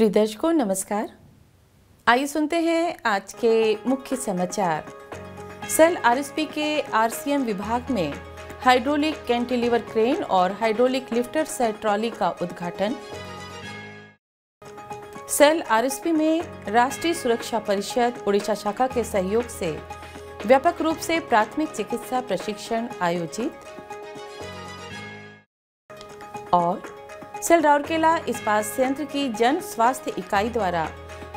प्रिय दर्शकों नमस्कार। आइए सुनते हैं आज के मुख्य समाचार। सेल आरएसपी के आरसीएम विभाग में हाइड्रोलिक कैंटिलीवर क्रेन और हाइड्रोलिक लिफ्टर सेल ट्रॉली का उद्घाटन। सेल आरएसपी में राष्ट्रीय सुरक्षा परिषद उड़ीसा शाखा के सहयोग से व्यापक रूप से प्राथमिक चिकित्सा प्रशिक्षण आयोजित। और सेल राउरकेला इस्पात संयंत्र की जन स्वास्थ्य इकाई द्वारा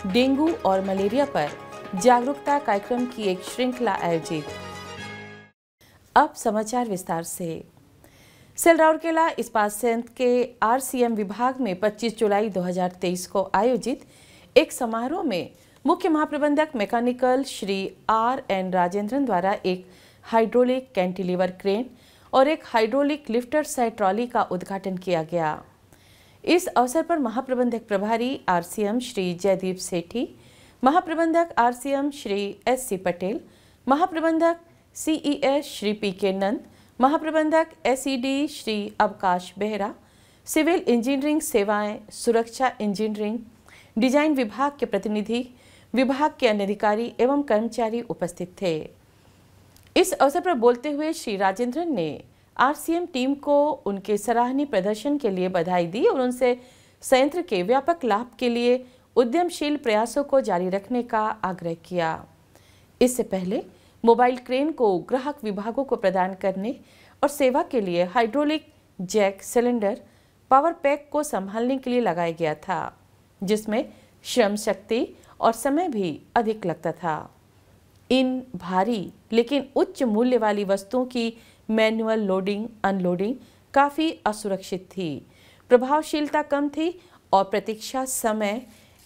डेंगू और मलेरिया पर जागरूकता कार्यक्रम की एक श्रृंखला आयोजित। अब समाचार विस्तार से। सेल राउरकेला इस्पात संयंत्र के आरसीएम विभाग में 25 जुलाई 2023 को आयोजित एक समारोह में मुख्य महाप्रबंधक मैकेनिकल श्री आर.एन. राजेंद्रन द्वारा एक हाइड्रोलिक कैंटिलीवर क्रेन और एक हाइड्रोलिक लिफ्टर सेल ट्रॉली का उद्घाटन किया गया। इस अवसर पर महाप्रबंधक प्रभारी आरसीएम श्री जयदीप सेठी, महाप्रबंधक आरसीएम श्री एस.सी. पटेल, महाप्रबंधक सीईएस श्री पी.के. नंद, महाप्रबंधक एसईडी श्री अवकाश बेहरा, सिविल इंजीनियरिंग सेवाएं, सुरक्षा इंजीनियरिंग, डिजाइन विभाग के प्रतिनिधि, विभाग के अन्य अधिकारी एवं कर्मचारी उपस्थित थे। इस अवसर पर बोलते हुए श्री राजेंद्रन ने आरसीएम टीम को उनके सराहनीय प्रदर्शन के लिए बधाई दी और उनसे संयंत्र के व्यापक लाभ के लिए उद्यमशील प्रयासों को जारी रखने का आग्रह किया। इससे पहले मोबाइल क्रेन को ग्राहक विभागों को प्रदान करने और सेवा के लिए hydraulic jack cylinder power pack को संभालने के लिए लगाया गया था, जिसमें श्रम शक्ति और समय भी अधिक लगता था। इन भारी लेकिन उच्च मूल्य वाली वस्तुओं की मैनुअल लोडिंग अनलोडिंग काफ़ी असुरक्षित थी, प्रभावशीलता कम थी और प्रतीक्षा समय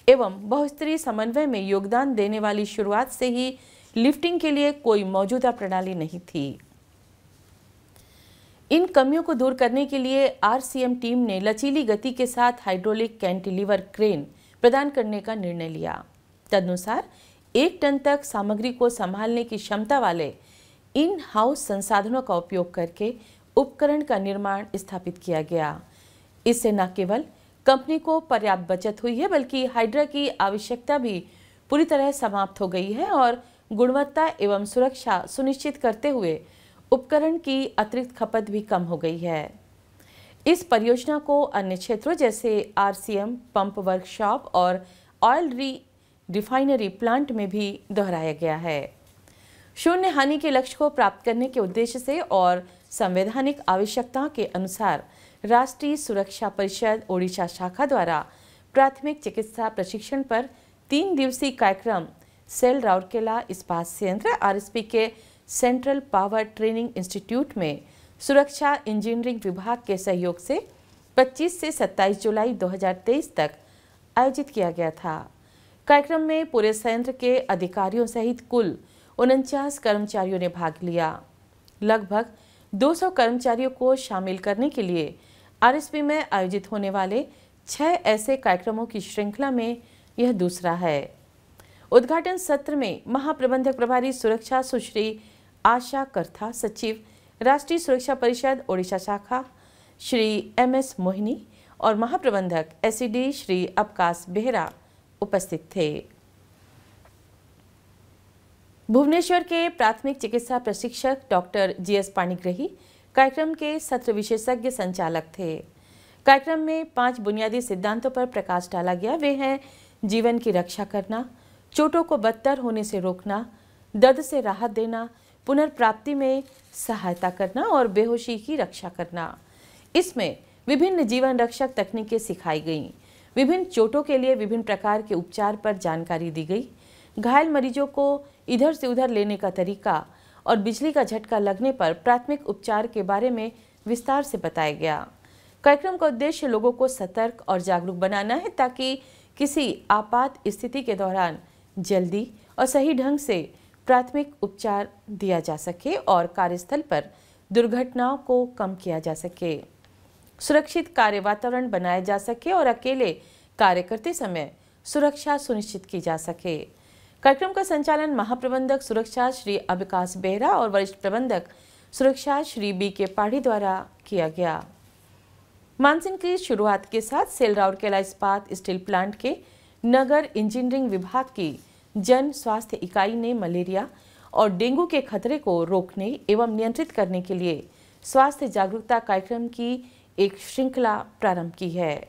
एवं बहुस्तरीय समन्वय में योगदान देने वाली शुरुआत से ही लिफ्टिंग के लिए कोई मौजूदा प्रणाली नहीं थी। इन कमियों को दूर करने के लिए आरसीएम टीम ने लचीली गति के साथ हाइड्रोलिक कैंटिलीवर क्रेन प्रदान करने का निर्णय लिया। तदनुसार 1 टन तक सामग्री को संभालने की क्षमता वाले इन हाउस संसाधनों का उपयोग करके उपकरण का निर्माण स्थापित किया गया। इससे न केवल कंपनी को पर्याप्त बचत हुई है, बल्कि हाइड्रा की आवश्यकता भी पूरी तरह समाप्त हो गई है और गुणवत्ता एवं सुरक्षा सुनिश्चित करते हुए उपकरण की अतिरिक्त खपत भी कम हो गई है। इस परियोजना को अन्य क्षेत्रों जैसे आरसीएम पंप वर्कशॉप और ऑयल रिफाइनरी प्लांट में भी दोहराया गया है। शून्य हानि के लक्ष्य को प्राप्त करने के उद्देश्य से और संवैधानिक आवश्यकताओं के अनुसार राष्ट्रीय सुरक्षा परिषद ओडिशा शाखा द्वारा प्राथमिक चिकित्सा प्रशिक्षण पर 3 दिवसीय कार्यक्रम सेल राउरकेला इस्पात संयंत्र आरएसपी के सेंट्रल पावर ट्रेनिंग इंस्टीट्यूट में सुरक्षा इंजीनियरिंग विभाग के सहयोग से 25 से 27 जुलाई 2023 तक आयोजित किया गया था। कार्यक्रम में पूरे संयंत्र के अधिकारियों सहित कुल 49 कर्मचारियों ने भाग लिया। लगभग 200 कर्मचारियों को शामिल करने के लिए आरएसपी में आयोजित होने वाले 6 ऐसे कार्यक्रमों की श्रृंखला में यह दूसरा है। उद्घाटन सत्र में महाप्रबंधक प्रभारी सुरक्षा सुश्री आशा करथा, सचिव राष्ट्रीय सुरक्षा परिषद ओडिशा शाखा श्री एम.एस. मोहिनी और महाप्रबंधक एसईडी श्री अवकाश बेहरा उपस्थित थे। भुवनेश्वर के प्राथमिक चिकित्सा प्रशिक्षक डॉक्टर जीएस पाणिग्रही कार्यक्रम के सत्र विशेषज्ञ संचालक थे। कार्यक्रम में 5 बुनियादी सिद्धांतों पर प्रकाश डाला गया। वे हैं जीवन की रक्षा करना, चोटों को बदतर होने से रोकना, दर्द से राहत देना, पुनर्प्राप्ति में सहायता करना और बेहोशी की रक्षा करना। इसमें विभिन्न जीवन रक्षक तकनीकें सिखाई गईं। विभिन्न चोटों के लिए विभिन्न प्रकार के उपचार पर जानकारी दी गई। घायल मरीजों को इधर से उधर लेने का तरीका और बिजली का झटका लगने पर प्राथमिक उपचार के बारे में विस्तार से बताया गया। कार्यक्रम का उद्देश्य लोगों को सतर्क और जागरूक बनाना है, ताकि किसी आपात स्थिति के दौरान जल्दी और सही ढंग से प्राथमिक उपचार दिया जा सके और कार्यस्थल पर दुर्घटनाओं को कम किया जा सके, सुरक्षित कार्य वातावरण बनाया जा सके और अकेले कार्य करते समय सुरक्षा सुनिश्चित की जा सके। कार्यक्रम का संचालन महाप्रबंधक सुरक्षा श्री अवकाश बेहरा और वरिष्ठ प्रबंधक सुरक्षा श्री बी.के. पाढ़ी द्वारा किया गया। मानसून की शुरुआत के साथ सेल राउरकेला इस्पात स्टील प्लांट के नगर इंजीनियरिंग विभाग की जन स्वास्थ्य इकाई ने मलेरिया और डेंगू के खतरे को रोकने एवं नियंत्रित करने के लिए स्वास्थ्य जागरूकता कार्यक्रम की एक श्रृंखला प्रारंभ की है।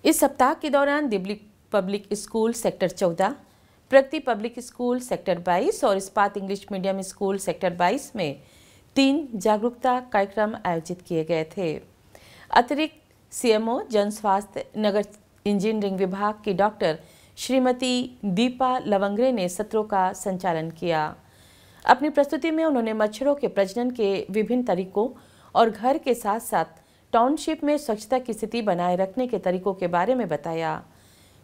इस सप्ताह के दौरान दिल्ली पब्लिक स्कूल सेक्टर 14, प्रगति पब्लिक स्कूल सेक्टर 22 और इस्पात इंग्लिश मीडियम स्कूल सेक्टर 22 में 3 जागरूकता कार्यक्रम आयोजित किए गए थे। अतिरिक्त सीएमओ जन स्वास्थ्य नगर इंजीनियरिंग विभाग की डॉक्टर श्रीमती दीपा लवंगरे ने सत्रों का संचालन किया। अपनी प्रस्तुति में उन्होंने मच्छरों के प्रजनन के विभिन्न तरीकों और घर के साथ साथ टाउनशिप में स्वच्छता की स्थिति बनाए रखने के तरीकों के बारे में बताया।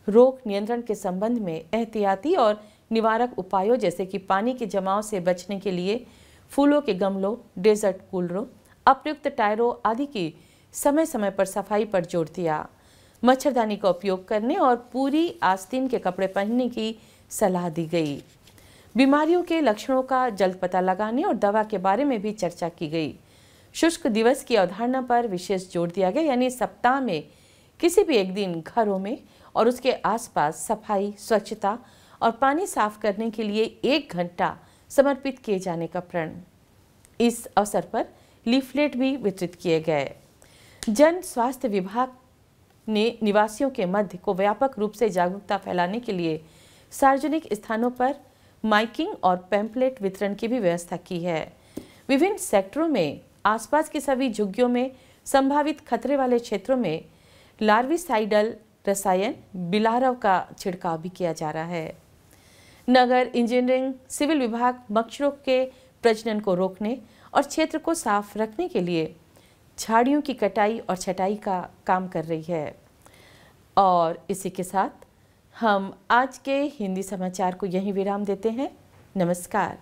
रोग नियंत्रण के संबंध में एहतियाती और निवारक उपायों जैसे कि पानी के जमाव से बचने के लिए फूलों के गमलों, डेजर्ट कूलरों, अप्रयुक्त टायरों आदि की समय समय पर सफाई पर जोर दिया। मच्छरदानी का उपयोग करने और पूरी आस्तीन के कपड़े पहनने की सलाह दी गई। बीमारियों के लक्षणों का जल्द पता लगाने और दवा के बारे में भी चर्चा की गई। शुष्क दिवस की अवधारणा पर विशेष जोर दिया गया, यानी सप्ताह में किसी भी एक दिन घरों में और उसके आसपास सफाई, स्वच्छता और पानी साफ करने के लिए 1 घंटा समर्पित किए जाने का प्रण। इस अवसर पर लीफलेट भी वितरित किए गए। जन स्वास्थ्य विभाग ने निवासियों के मध्य को व्यापक रूप से जागरूकता फैलाने के लिए सार्वजनिक स्थानों पर माइकिंग और पैम्पलेट वितरण की भी व्यवस्था की है। विभिन्न सेक्टरों में आसपास की सभी झुग्गियों में संभावित खतरे वाले क्षेत्रों में लार्विसाइडल रसायन बिलारव का छिड़काव भी किया जा रहा है। नगर इंजीनियरिंग सिविल विभाग मच्छरों के प्रजनन को रोकने और क्षेत्र को साफ रखने के लिए झाड़ियों की कटाई और छटाई का काम कर रही है। और इसी के साथ हम आज के हिंदी समाचार को यहीं विराम देते हैं। नमस्कार।